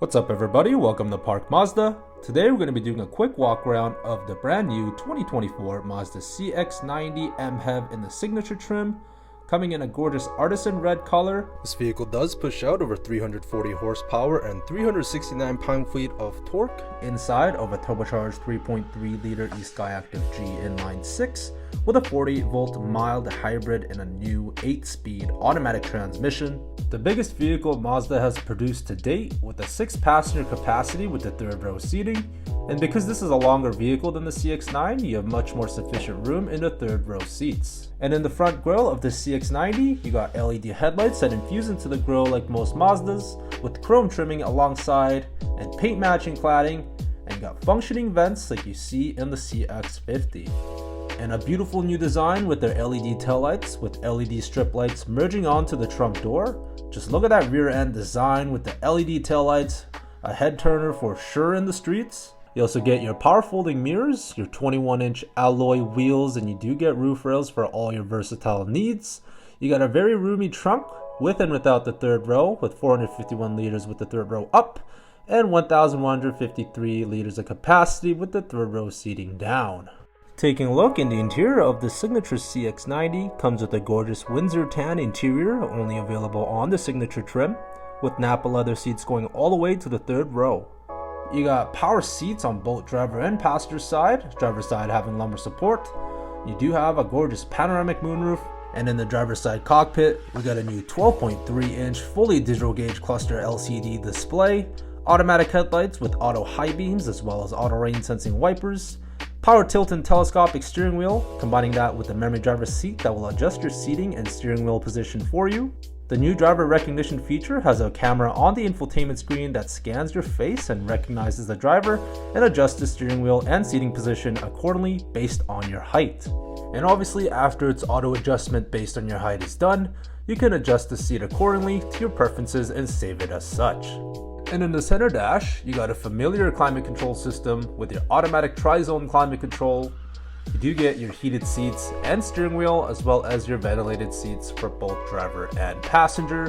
What's up everybody, welcome to Park Mazda. Today we're going to be doing a quick walk around of the brand new 2024 Mazda CX-90 MHEV in the Signature trim, coming in a gorgeous Artisan Red color. This vehicle does push out over 340 horsepower and 369 pound-feet of torque inside of a turbocharged 3.3 liter eSkyActiv G inline 6 with a 48-volt mild hybrid and a new 8-speed automatic transmission. The biggest vehicle Mazda has produced to date, with a 6-passenger capacity with the third row seating, and because this is a longer vehicle than the CX-9, you have much more sufficient room in the third row seats. And in the front grille of the CX-90, you got LED headlights that infuse into the grille like most Mazdas, with chrome trimming alongside and paint matching cladding, and you got functioning vents like you see in the CX-50. And a beautiful new design with their LED taillights with LED strip lights merging onto the trunk door. Just look at that rear end design with the LED taillights, a head turner for sure in the streets. You also get your power folding mirrors, your 21-inch alloy wheels, and you do get roof rails for all your versatile needs. You got a very roomy trunk with and without the third row, with 451 liters with the third row up and 1,153 liters of capacity with the third row seating down. Taking a look in the interior of the Signature CX-90, comes with a gorgeous Windsor tan interior, only available on the Signature trim, with Napa leather seats going all the way to the third row. You got power seats on both driver and passenger side, driver's side having lumbar support. You do have a gorgeous panoramic moonroof, and in the driver's side cockpit, we got a new 12.3-inch fully digital gauge cluster LCD display, automatic headlights with auto high beams as well as auto rain sensing wipers, power tilt and telescopic steering wheel, combining that with the memory driver's seat that will adjust your seating and steering wheel position for you. The new driver recognition feature has a camera on the infotainment screen that scans your face and recognizes the driver and adjusts the steering wheel and seating position accordingly based on your height. And obviously, after its auto adjustment based on your height is done, you can adjust the seat accordingly to your preferences and save it as such. And in the center dash, you got a familiar climate control system with your automatic tri-zone climate control. You do get your heated seats and steering wheel, as well as your ventilated seats for both driver and passenger.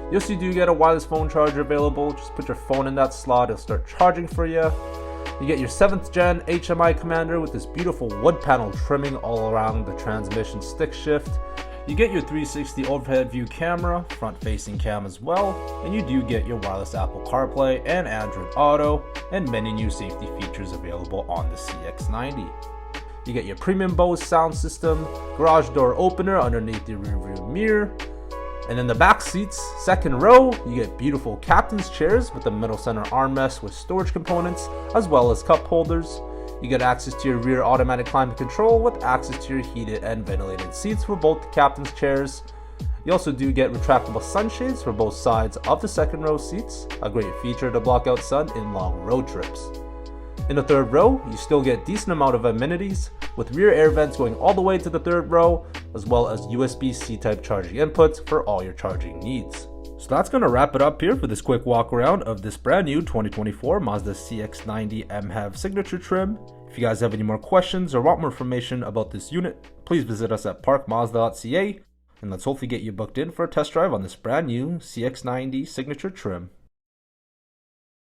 You also do get a wireless phone charger available. Just put your phone in that slot, it'll start charging for you. You get your 7th gen HMI commander with this beautiful wood panel trimming all around the transmission stick shift. You get your 360 overhead view camera, front facing cam as well, and you do get your wireless Apple CarPlay and Android Auto, and many new safety features available on the CX-90. You get your premium Bose sound system, garage door opener underneath the rear view mirror, and in the back seats, second row, you get beautiful captain's chairs with the middle center armrest with storage components, as well as cup holders. You get access to your rear automatic climate control with access to your heated and ventilated seats for both the captain's chairs. You also do get retractable sunshades for both sides of the second row seats, a great feature to block out sun in long road trips. In the third row, you still get a decent amount of amenities, with rear air vents going all the way to the third row, as well as USB-C type charging inputs for all your charging needs. So that's going to wrap it up here for this quick walk around of this brand new 2024 Mazda CX-90 MHEV Signature trim. If you guys have any more questions or want more information about this unit, please visit us at parkmazda.ca, and let's hopefully get you booked in for a test drive on this brand new CX-90 Signature trim.